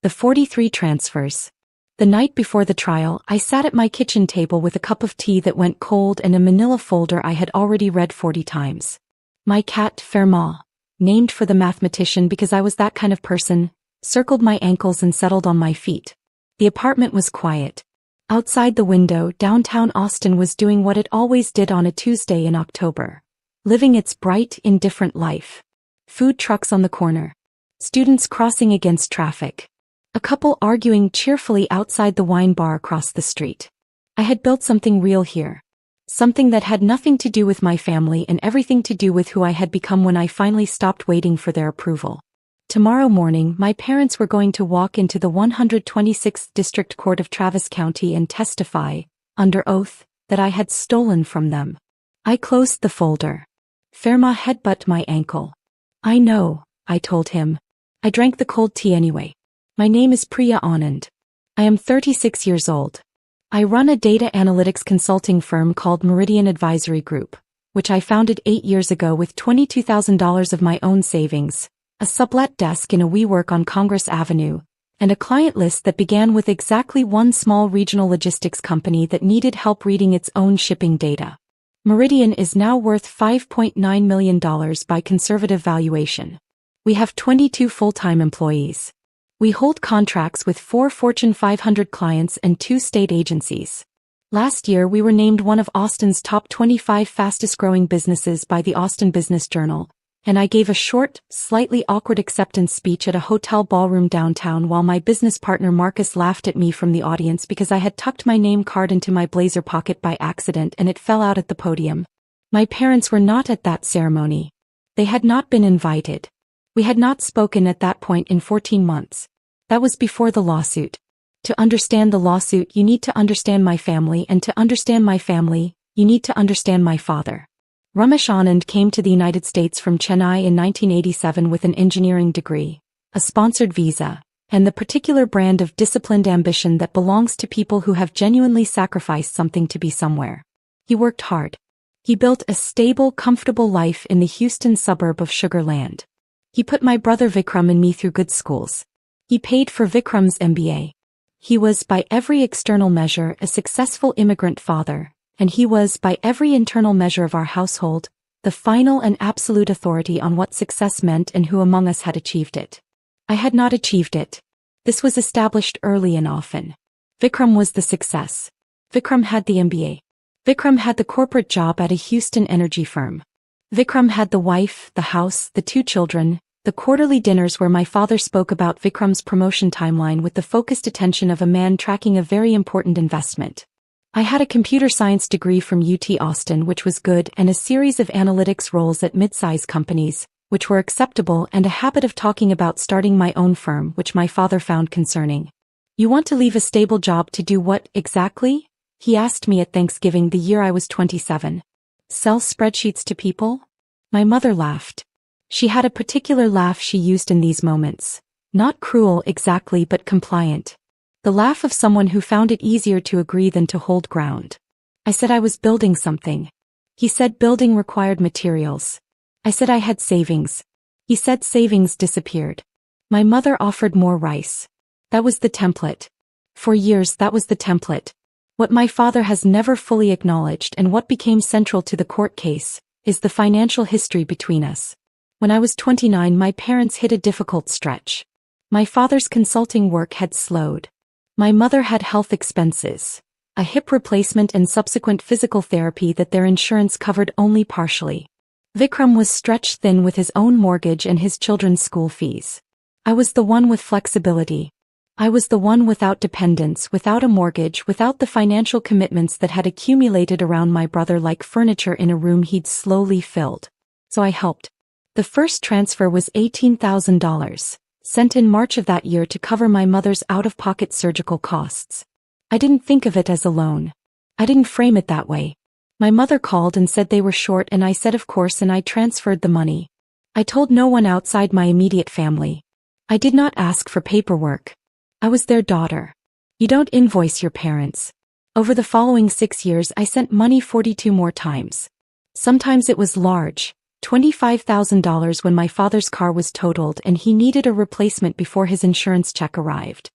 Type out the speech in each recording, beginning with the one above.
The 43 transfers. The night before the trial, I sat at my kitchen table with a cup of tea that went cold and a manila folder I had already read 40 times. My cat, Fermat, named for the mathematician because I was that kind of person, circled my ankles and settled on my feet. The apartment was quiet. Outside the window, downtown Austin was doing what it always did on a Tuesday in October. Living its bright, indifferent life. Food trucks on the corner. Students crossing against traffic. A couple arguing cheerfully outside the wine bar across the street. I had built something real here. Something that had nothing to do with my family and everything to do with who I had become when I finally stopped waiting for their approval. Tomorrow morning, my parents were going to walk into the 126th District Court of Travis County and testify, under oath, that I had stolen from them. I closed the folder. Fermat headbutted my ankle. I know, I told him. I drank the cold tea anyway. My name is Priya Anand. I am 36 years old. I run a data analytics consulting firm called Meridian Advisory Group, which I founded 8 years ago with $22,000 of my own savings, a sublet desk in a WeWork on Congress Avenue, and a client list that began with exactly one small regional logistics company that needed help reading its own shipping data. Meridian is now worth $5.9 million by conservative valuation. We have 22 full-time employees. We hold contracts with 4 Fortune 500 clients and 2 state agencies. Last year we were named one of Austin's top 25 fastest-growing businesses by the Austin Business Journal, and I gave a short, slightly awkward acceptance speech at a hotel ballroom downtown while my business partner Marcus laughed at me from the audience because I had tucked my name card into my blazer pocket by accident and it fell out at the podium. My parents were not at that ceremony. They had not been invited. We had not spoken at that point in 14 months. That was before the lawsuit. To understand the lawsuit, you need to understand my family, and to understand my family, you need to understand my father. Ramesh Anand came to the United States from Chennai in 1987 with an engineering degree, a sponsored visa, and the particular brand of disciplined ambition that belongs to people who have genuinely sacrificed something to be somewhere. He worked hard. He built a stable, comfortable life in the Houston suburb of Sugar Land. He put my brother Vikram and me through good schools. He paid for Vikram's MBA. He was, by every external measure, a successful immigrant father, and he was, by every internal measure of our household, the final and absolute authority on what success meant and who among us had achieved it. I had not achieved it. This was established early and often. Vikram was the success. Vikram had the MBA. Vikram had the corporate job at a Houston energy firm. Vikram had the wife, the house, the 2 children, the quarterly dinners where my father spoke about Vikram's promotion timeline with the focused attention of a man tracking a very important investment. I had a computer science degree from UT Austin, which was good, and a series of analytics roles at mid-size companies, which were acceptable, and a habit of talking about starting my own firm, which my father found concerning. You want to leave a stable job to do what, exactly? He asked me at Thanksgiving the year I was 27. Sell spreadsheets to people? My mother laughed. She had a particular laugh she used in these moments. Not cruel exactly, but compliant. The laugh of someone who found it easier to agree than to hold ground. I said I was building something. He said building required materials. I said I had savings. He said savings disappeared. My mother offered more rice. That was the template. For years that was the template. What my father has never fully acknowledged, and what became central to the court case, is the financial history between us. When I was 29, my parents hit a difficult stretch. My father's consulting work had slowed. My mother had health expenses, a hip replacement and subsequent physical therapy that their insurance covered only partially. Vikram was stretched thin with his own mortgage and his children's school fees. I was the one with flexibility. I was the one without dependence, without a mortgage, without the financial commitments that had accumulated around my brother like furniture in a room he'd slowly filled. So I helped. The first transfer was $18,000, sent in March of that year to cover my mother's out-of-pocket surgical costs. I didn't think of it as a loan. I didn't frame it that way. My mother called and said they were short, and I said of course, and I transferred the money. I told no one outside my immediate family. I did not ask for paperwork. I was their daughter. You don't invoice your parents. Over the following 6 years I sent money 42 more times. Sometimes it was large. $25,000 when my father's car was totaled and he needed a replacement before his insurance check arrived.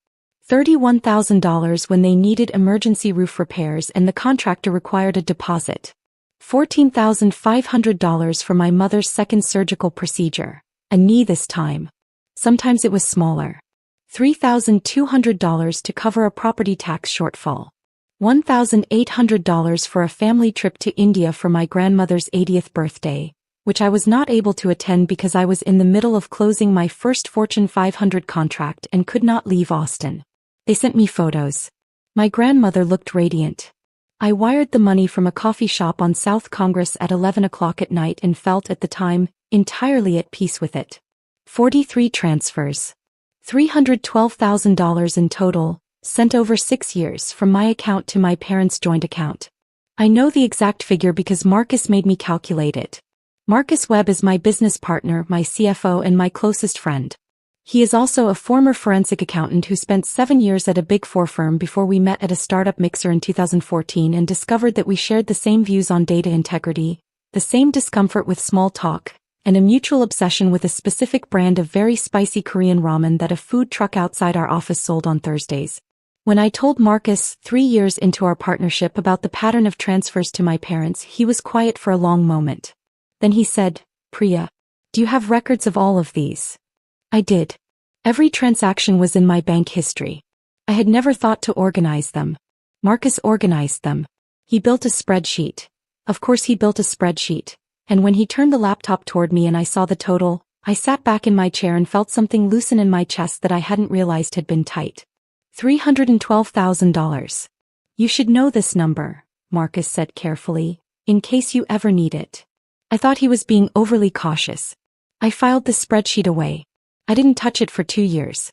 $31,000 when they needed emergency roof repairs and the contractor required a deposit. $14,500 for my mother's second surgical procedure, a knee this time. Sometimes it was smaller. $3,200 to cover a property tax shortfall. $1,800 for a family trip to India for my grandmother's 80th birthday, which I was not able to attend because I was in the middle of closing my first Fortune 500 contract and could not leave Austin. They sent me photos. My grandmother looked radiant. I wired the money from a coffee shop on South Congress at 11 o'clock at night and felt at the time entirely at peace with it. 43 transfers. $312,000 in total, sent over 6 years from my account to my parents' joint account. I know the exact figure because Marcus made me calculate it. Marcus Webb is my business partner, my CFO, and my closest friend. He is also a former forensic accountant who spent 7 years at a Big Four firm before we met at a startup mixer in 2014 and discovered that we shared the same views on data integrity, the same discomfort with small talk, and a mutual obsession with a specific brand of very spicy Korean ramen that a food truck outside our office sold on Thursdays. When I told Marcus 3 years into our partnership about the pattern of transfers to my parents, he was quiet for a long moment. Then he said, "Priya, do you have records of all of these?" I did. Every transaction was in my bank history. I had never thought to organize them. Marcus organized them. He built a spreadsheet. Of course he built a spreadsheet. And when he turned the laptop toward me and I saw the total, I sat back in my chair and felt something loosen in my chest that I hadn't realized had been tight. $312,000. "You should know this number," Marcus said carefully, "in case you ever need it." I thought he was being overly cautious. I filed the spreadsheet away. I didn't touch it for 2 years.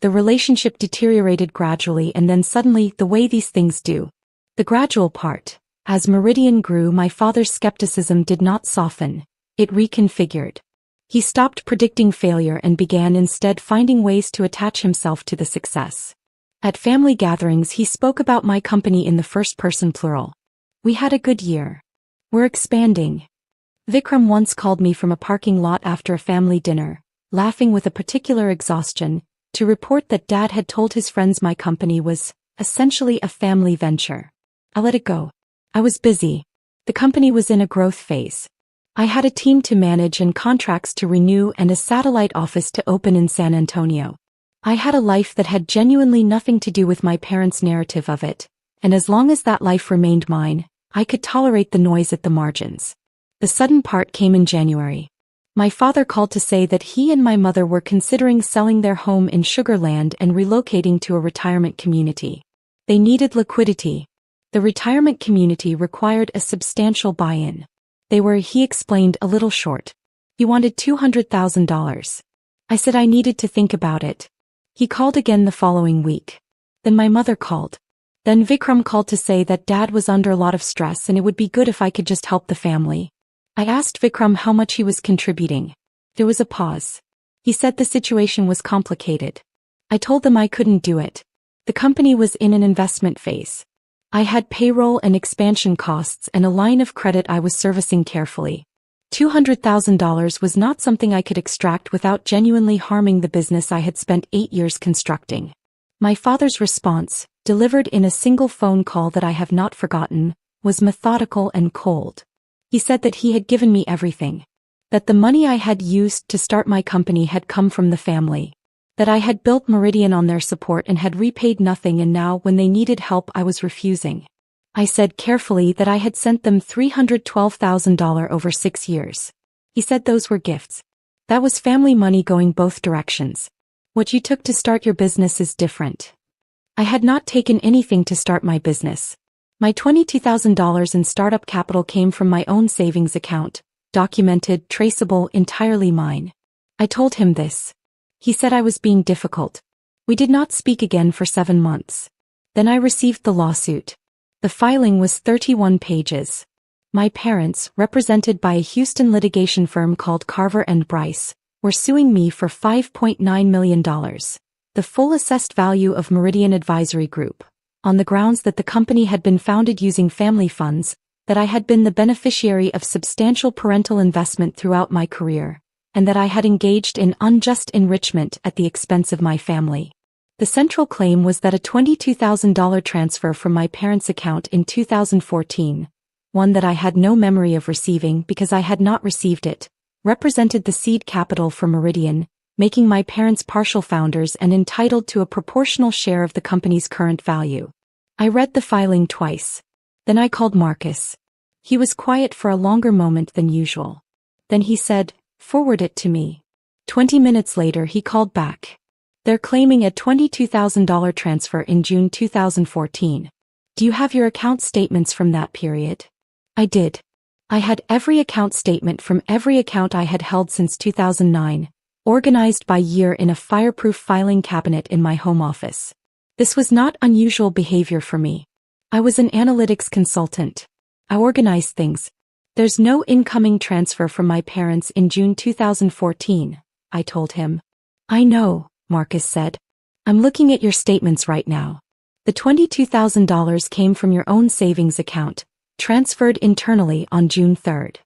The relationship deteriorated gradually and then suddenly, the way these things do. The gradual part. As Meridian grew, my father's skepticism did not soften, it reconfigured. He stopped predicting failure and began instead finding ways to attach himself to the success. At family gatherings he spoke about my company in the first person plural. "We had a good year. We're expanding." Vikram once called me from a parking lot after a family dinner, laughing with a particular exhaustion, to report that Dad had told his friends my company was essentially a family venture. I let it go. I was busy. The company was in a growth phase. I had a team to manage and contracts to renew and a satellite office to open in San Antonio. I had a life that had genuinely nothing to do with my parents' narrative of it, and as long as that life remained mine, I could tolerate the noise at the margins. The sudden part came in January. My father called to say that he and my mother were considering selling their home in Sugar Land and relocating to a retirement community. They needed liquidity. The retirement community required a substantial buy-in. They were, he explained, a little short. He wanted $200,000. I said I needed to think about it. He called again the following week. Then my mother called. Then Vikram called to say that Dad was under a lot of stress and it would be good if I could just help the family. I asked Vikram how much he was contributing. There was a pause. He said the situation was complicated. I told them I couldn't do it. The company was in an investment phase. I had payroll and expansion costs and a line of credit I was servicing carefully. $200,000 was not something I could extract without genuinely harming the business I had spent 8 years constructing. My father's response, delivered in a single phone call that I have not forgotten, was methodical and cold. He said that he had given me everything. That the money I had used to start my company had come from the family. That I had built Meridian on their support and had repaid nothing, and now when they needed help I was refusing. I said carefully that I had sent them $312,000 over 6 years. He said those were gifts. That was family money going both directions. What you took to start your business is different. I had not taken anything to start my business. My $22,000 in startup capital came from my own savings account, documented, traceable, entirely mine. I told him this. He said I was being difficult. We did not speak again for 7 months. Then I received the lawsuit. The filing was 31 pages. My parents, represented by a Houston litigation firm called Carver & Bryce, were suing me for $5.9 million, the full assessed value of Meridian Advisory Group, on the grounds that the company had been founded using family funds, that I had been the beneficiary of substantial parental investment throughout my career, and that I had engaged in unjust enrichment at the expense of my family. The central claim was that a $22,000 transfer from my parents' account in 2014, one that I had no memory of receiving because I had not received it, represented the seed capital for Meridian, making my parents partial founders and entitled to a proportional share of the company's current value. I read the filing twice. Then I called Marcus. He was quiet for a longer moment than usual. Then he said, "Forward it to me." 20 minutes later he called back. "They're claiming a $22,000 transfer in June 2014. Do you have your account statements from that period?" I did. I had every account statement from every account I had held since 2009, organized by year in a fireproof filing cabinet in my home office. This was not unusual behavior for me. I was an analytics consultant. I organized things. "There's no incoming transfer from my parents in June 2014, I told him. "I know," Marcus said. "I'm looking at your statements right now. The $22,000 came from your own savings account, transferred internally on June 3rd.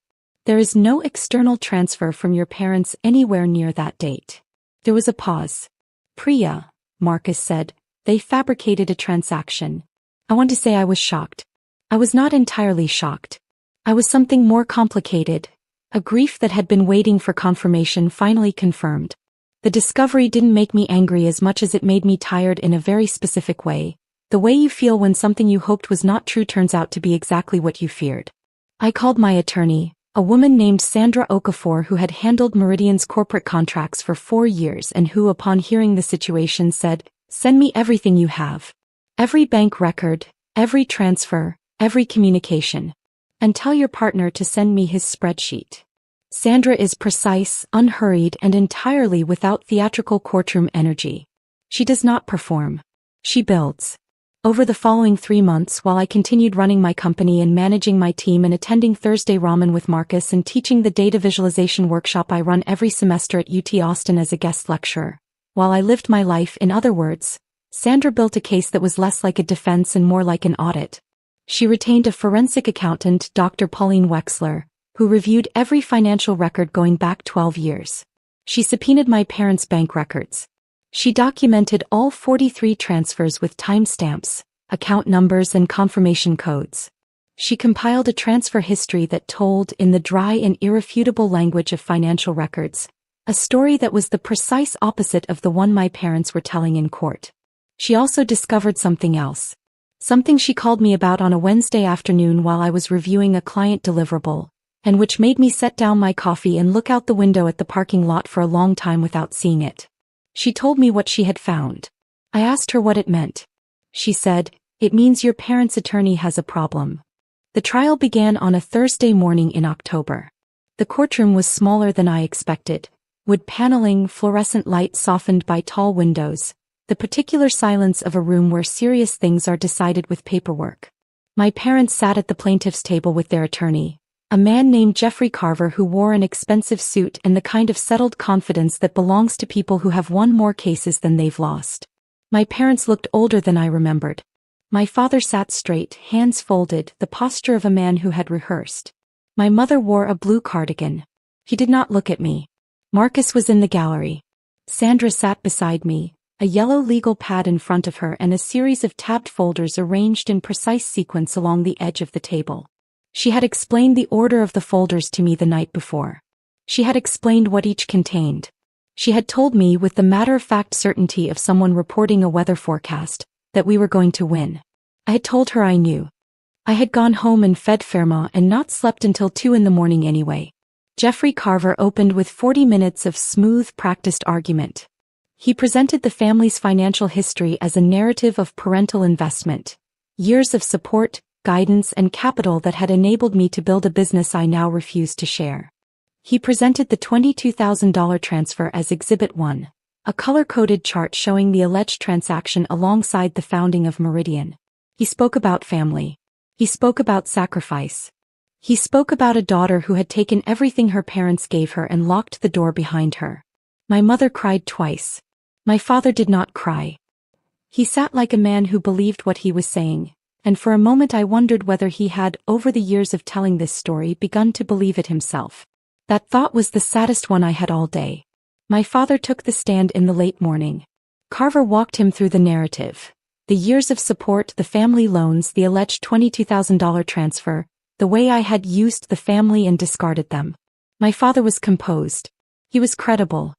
There is no external transfer from your parents anywhere near that date." There was a pause. "Priya," Marcus said, "they fabricated a transaction." I want to say I was shocked. I was not entirely shocked. I was something more complicated, a grief that had been waiting for confirmation finally confirmed. The discovery didn't make me angry as much as it made me tired in a very specific way, the way you feel when something you hoped was not true turns out to be exactly what you feared. I called my attorney, a woman named Sandra Okafor who had handled Meridian's corporate contracts for 4 years and who upon hearing the situation said, "Send me everything you have. Every bank record, every transfer, every communication. And tell your partner to send me his spreadsheet." Sandra is precise, unhurried, and entirely without theatrical courtroom energy. She does not perform. She builds. Over the following 3 months, while I continued running my company and managing my team and attending Thursday Ramen with Marcus and teaching the data visualization workshop I run every semester at UT Austin as a guest lecturer, while I lived my life, in other words, Sandra built a case that was less like a defense and more like an audit. She retained a forensic accountant, Dr. Pauline Wexler, who reviewed every financial record going back 12 years. She subpoenaed my parents' bank records. She documented all 43 transfers with timestamps, account numbers and confirmation codes. She compiled a transfer history that told, in the dry and irrefutable language of financial records, a story that was the precise opposite of the one my parents were telling in court. She also discovered something else. Something she called me about on a Wednesday afternoon while I was reviewing a client deliverable, and which made me set down my coffee and look out the window at the parking lot for a long time without seeing it. She told me what she had found. I asked her what it meant. She said, "It means your parents' attorney has a problem." The trial began on a Thursday morning in October. The courtroom was smaller than I expected. Wood paneling, fluorescent light softened by tall windows, the particular silence of a room where serious things are decided with paperwork. My parents sat at the plaintiff's table with their attorney, a man named Jeffrey Carver who wore an expensive suit and the kind of settled confidence that belongs to people who have won more cases than they've lost. My parents looked older than I remembered. My father sat straight, hands folded, the posture of a man who had rehearsed. My mother wore a blue cardigan. He did not look at me. Marcus was in the gallery. Sandra sat beside me, a yellow legal pad in front of her and a series of tabbed folders arranged in precise sequence along the edge of the table. She had explained the order of the folders to me the night before. She had explained what each contained. She had told me with the matter-of-fact certainty of someone reporting a weather forecast, that we were going to win. I had told her I knew. I had gone home and fed Fermat and not slept until 2 a.m. anyway. Jeffrey Carver opened with 40 minutes of smooth, practiced argument. He presented the family's financial history as a narrative of parental investment, years of support, guidance and capital that had enabled me to build a business I now refuse to share. He presented the $22,000 transfer as Exhibit 1, a color-coded chart showing the alleged transaction alongside the founding of Meridian. He spoke about family. He spoke about sacrifice. He spoke about a daughter who had taken everything her parents gave her and locked the door behind her. My mother cried twice. My father did not cry. He sat like a man who believed what he was saying, And for a moment I wondered whether he had, over the years of telling this story, begun to believe it himself. That thought was the saddest one I had all day. My father took the stand in the late morning. Carver walked him through the narrative. The years of support, the family loans, the alleged $22,000 transfer, the way I had used the family and discarded them. My father was composed. He was credible.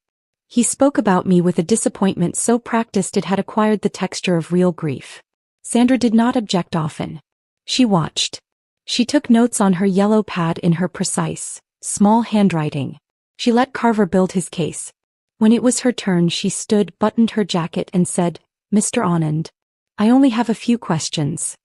He spoke about me with a disappointment so practiced it had acquired the texture of real grief. Sandra did not object often. She watched. She took notes on her yellow pad in her precise, small handwriting. She let Carver build his case. When it was her turn, she stood, buttoned her jacket and said, "Mr. Anand, I only have a few questions."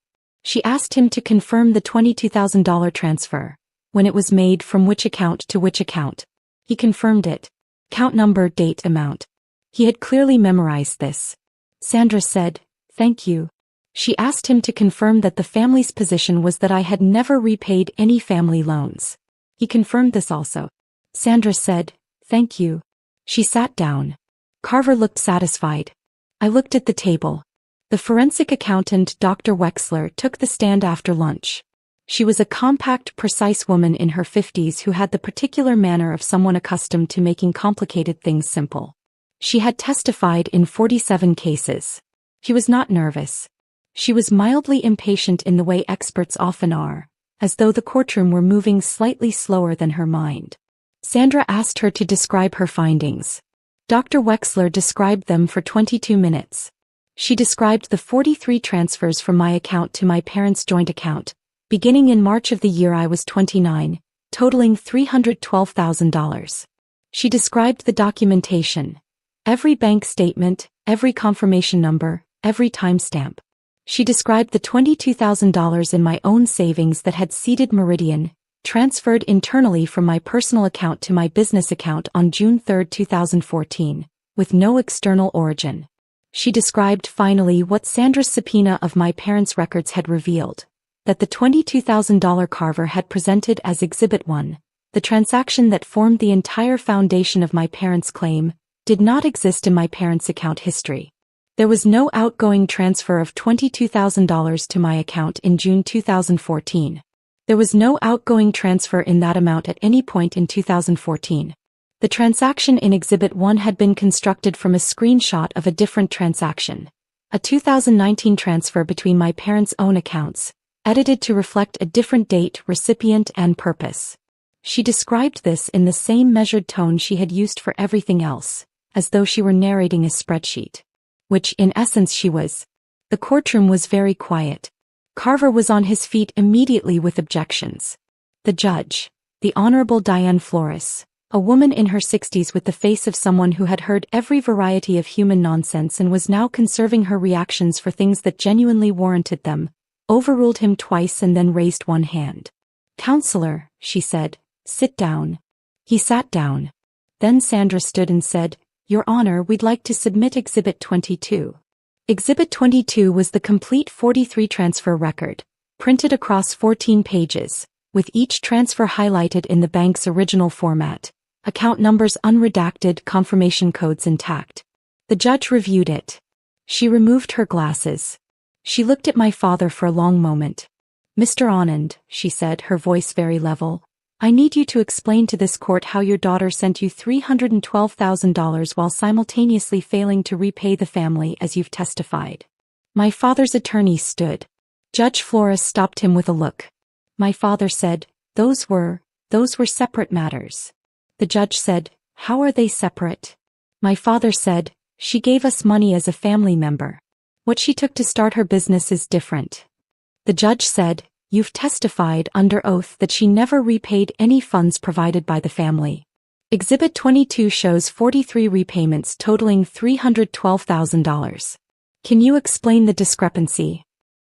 She asked him to confirm the $22,000 transfer. When it was made, from which account to which account. He confirmed it. Count number, date, amount. He had clearly memorized this. Sandra said, "Thank you." She asked him to confirm that the family's position was that I had never repaid any family loans. He confirmed this also. Sandra said, "Thank you." She sat down. Carver looked satisfied. I looked at the table. The forensic accountant, Dr. Wexler, took the stand after lunch. She was a compact, precise woman in her 50s who had the particular manner of someone accustomed to making complicated things simple. She had testified in 47 cases. She was not nervous. She was mildly impatient in the way experts often are, as though the courtroom were moving slightly slower than her mind. Sandra asked her to describe her findings. Dr. Wexler described them for 22 minutes. She described the 43 transfers from my account to my parents' joint account, beginning in March of the year I was 29, totaling $312,000. She described the documentation. Every bank statement, every confirmation number, every timestamp. She described the $22,000 in my own savings that had seeded Meridian, transferred internally from my personal account to my business account on June 3, 2014, with no external origin. She described finally what Sandra's subpoena of my parents' records had revealed, that the $22,000 Carver had presented as Exhibit 1, the transaction that formed the entire foundation of my parents' claim, did not exist in my parents' account history. There was no outgoing transfer of $22,000 to my account in June 2014. There was no outgoing transfer in that amount at any point in 2014. The transaction in Exhibit 1 had been constructed from a screenshot of a different transaction, a 2019 transfer between my parents' own accounts, edited to reflect a different date, recipient, and purpose. She described this in the same measured tone she had used for everything else, as though she were narrating a spreadsheet. Which, in essence, she was. The courtroom was very quiet. Carver was on his feet immediately with objections. The judge, the Honorable Diane Flores, a woman in her 60s with the face of someone who had heard every variety of human nonsense and was now conserving her reactions for things that genuinely warranted them, overruled him twice and then raised one hand. "Counselor," she said, "sit down." He sat down. Then Sandra stood and said, "Your Honor, we'd like to submit Exhibit 22. Exhibit 22 was the complete 43 transfer record, printed across 14 pages, with each transfer highlighted in the bank's original format, account numbers unredacted, confirmation codes intact. The judge reviewed it. She removed her glasses. She looked at my father for a long moment. "Mr. Anand," she said, her voice very level, "I need you to explain to this court how your daughter sent you $312,000 while simultaneously failing to repay the family as you've testified." My father's attorney stood. Judge Flores stopped him with a look. My father said, those were separate matters." The judge said, "How are they separate?" My father said, "She gave us money as a family member. What she took to start her business is different." The judge said, "You've testified under oath that she never repaid any funds provided by the family. Exhibit 22 shows 43 repayments totaling $312,000. Can you explain the discrepancy?"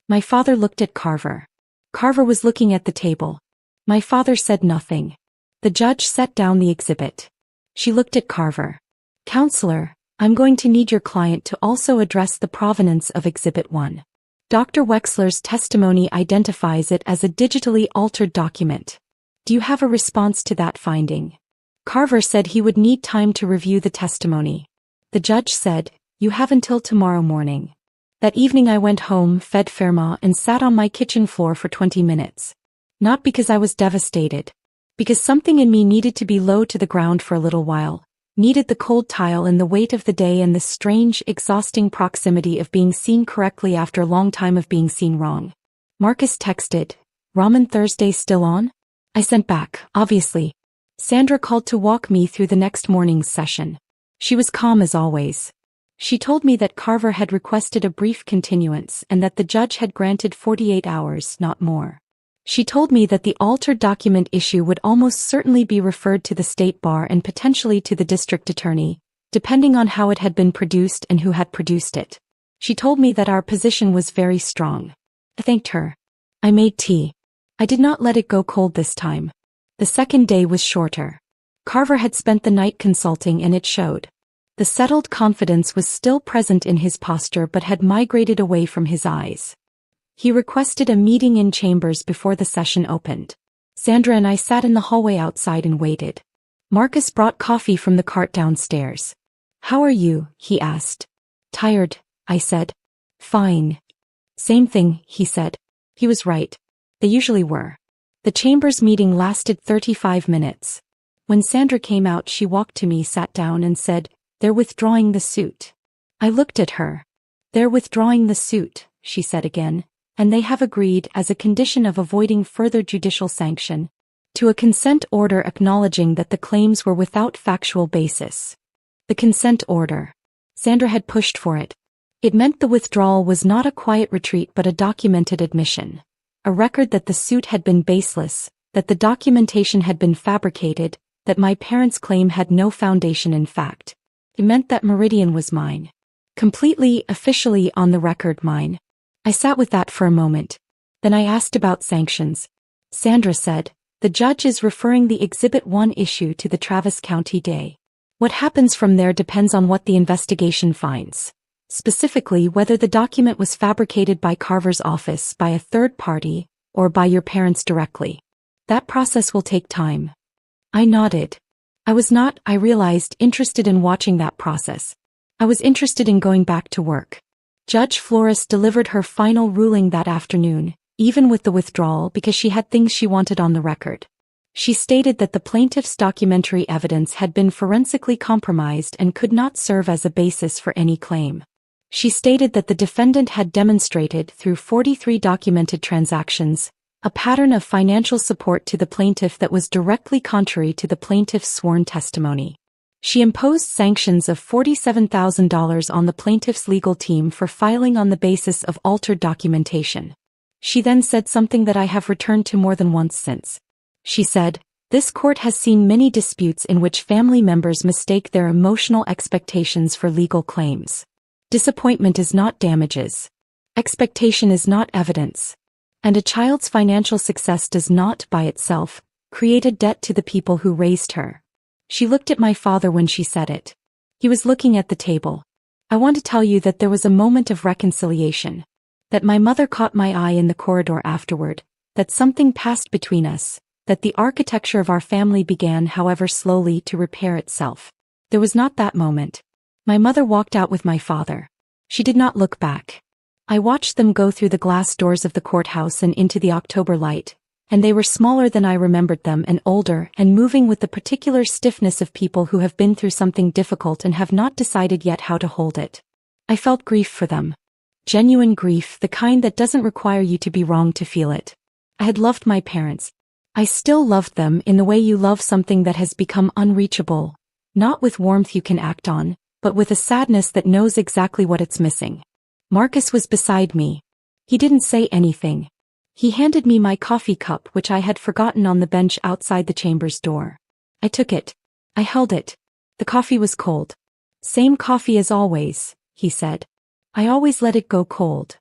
My father looked at Carver. Carver was looking at the table. My father said nothing. The judge set down the exhibit. She looked at Carver. "Counselor, I'm going to need your client to also address the provenance of Exhibit 1. Dr. Wexler's testimony identifies it as a digitally altered document. Do you have a response to that finding?" Carver said he would need time to review the testimony. The judge said, "You have until tomorrow morning." That evening I went home, fed Fermat, and sat on my kitchen floor for 20 minutes. Not because I was devastated. Because something in me needed to be low to the ground for a little while. Needed the cold tile and the weight of the day and the strange, exhausting proximity of being seen correctly after a long time of being seen wrong. Marcus texted, "Ramen Thursday still on?" I sent back, obviously. Sandra called to walk me through the next morning's session. She was calm as always. She told me that Carver had requested a brief continuance and that the judge had granted 48 hours, not more. She told me that the altered document issue would almost certainly be referred to the state bar and potentially to the district attorney, depending on how it had been produced and who had produced it. She told me that our position was very strong. I thanked her. I made tea. I did not let it go cold this time. The second day was shorter. Carver had spent the night consulting and it showed. The settled confidence was still present in his posture but had migrated away from his eyes. He requested a meeting in chambers before the session opened. Sandra and I sat in the hallway outside and waited. Marcus brought coffee from the cart downstairs. "How are you?" he asked. "Tired," I said. "Fine." "Same thing," he said. He was right. They usually were. The chambers meeting lasted 35 minutes. When Sandra came out, she walked to me, sat down and said, "They're withdrawing the suit." I looked at her. "They're withdrawing the suit," she said again, "and they have agreed, as a condition of avoiding further judicial sanction, to a consent order acknowledging that the claims were without factual basis." The consent order. Sandra had pushed for it. It meant the withdrawal was not a quiet retreat but a documented admission. A record that the suit had been baseless, that the documentation had been fabricated, that my parents' claim had no foundation in fact. It meant that Meridian was mine. Completely, officially, on the record, mine. I sat with that for a moment. Then I asked about sanctions. Sandra said, "The judge is referring the Exhibit 1 issue to the Travis County DA. What happens from there depends on what the investigation finds. Specifically, whether the document was fabricated by Carver's office, by a third party, or by your parents directly. That process will take time." I nodded. I was not, I realized, interested in watching that process. I was interested in going back to work. Judge Flores delivered her final ruling that afternoon, even with the withdrawal, because she had things she wanted on the record. She stated that the plaintiff's documentary evidence had been forensically compromised and could not serve as a basis for any claim. She stated that the defendant had demonstrated, through 43 documented transactions, a pattern of financial support to the plaintiff that was directly contrary to the plaintiff's sworn testimony. She imposed sanctions of $47,000 on the plaintiff's legal team for filing on the basis of altered documentation. She then said something that I have returned to more than once since. She said, "This court has seen many disputes in which family members mistake their emotional expectations for legal claims. Disappointment is not damages. Expectation is not evidence. And a child's financial success does not, by itself, create a debt to the people who raised her." She looked at my father when she said it. He was looking at the table. I want to tell you that there was a moment of reconciliation. That my mother caught my eye in the corridor afterward. That something passed between us. That the architecture of our family began, however slowly, to repair itself. There was not that moment. My mother walked out with my father. She did not look back. I watched them go through the glass doors of the courthouse and into the October light, and they were smaller than I remembered them and older and moving with the particular stiffness of people who have been through something difficult and have not decided yet how to hold it. I felt grief for them. Genuine grief, the kind that doesn't require you to be wrong to feel it. I had loved my parents. I still loved them in the way you love something that has become unreachable, not with warmth you can act on, but with a sadness that knows exactly what it's missing. Marcus was beside me. He didn't say anything. He handed me my coffee cup, which I had forgotten on the bench outside the chamber's door. I took it. I held it. The coffee was cold. "Same coffee as always," he said. "I always let it go cold."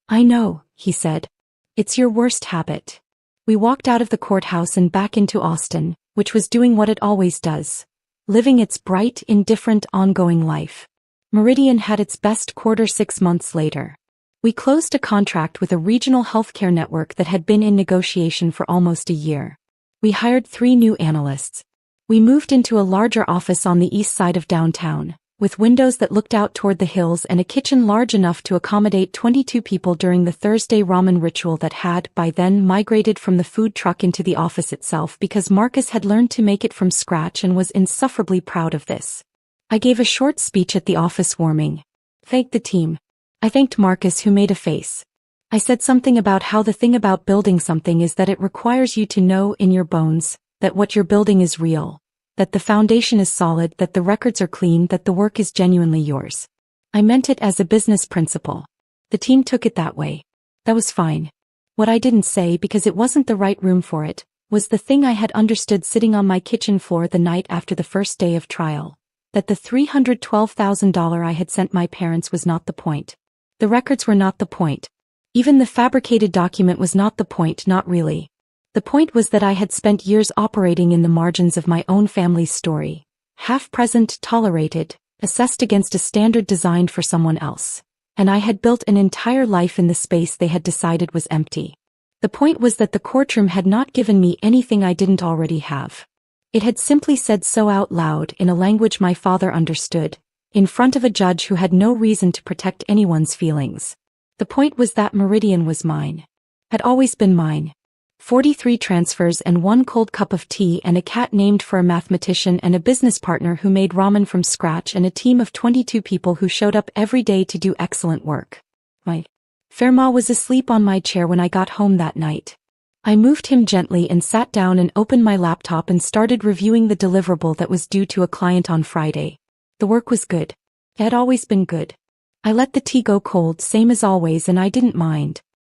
"I know," he said. "It's your worst habit." We walked out of the courthouse and back into Austin, which was doing what it always does. Living its bright, indifferent, ongoing life. Meridian had its best quarter 6 months later. We closed a contract with a regional healthcare network that had been in negotiation for almost a year. We hired 3 new analysts. We moved into a larger office on the east side of downtown, with windows that looked out toward the hills and a kitchen large enough to accommodate 22 people during the Thursday ramen ritual that had, by then, migrated from the food truck into the office itself because Marcus had learned to make it from scratch and was insufferably proud of this. I gave a short speech at the office warming. Thanked the team. I thanked Marcus, who made a face. I said something about how the thing about building something is that it requires you to know in your bones that what you're building is real, that the foundation is solid, that the records are clean, that the work is genuinely yours. I meant it as a business principle. The team took it that way. That was fine. What I didn't say, because it wasn't the right room for it, was the thing I had understood sitting on my kitchen floor the night after the first day of trial. That the $312,000 I had sent my parents was not the point. The records were not the point. Even the fabricated document was not the point, not really. The point was that I had spent years operating in the margins of my own family's story. Half present, tolerated, assessed against a standard designed for someone else. And I had built an entire life in the space they had decided was empty. The point was that the courtroom had not given me anything I didn't already have. It had simply said so out loud in a language my father understood, in front of a judge who had no reason to protect anyone's feelings. The point was that Meridian was mine. Had always been mine. 43 transfers and 1 cold cup of tea and a cat named for a mathematician and a business partner who made ramen from scratch and a team of 22 people who showed up every day to do excellent work. Fermat was asleep on my chair when I got home that night. I moved him gently and sat down and opened my laptop and started reviewing the deliverable that was due to a client on Friday. The work was good. It had always been good. I let the tea go cold, same as always, and I didn't mind.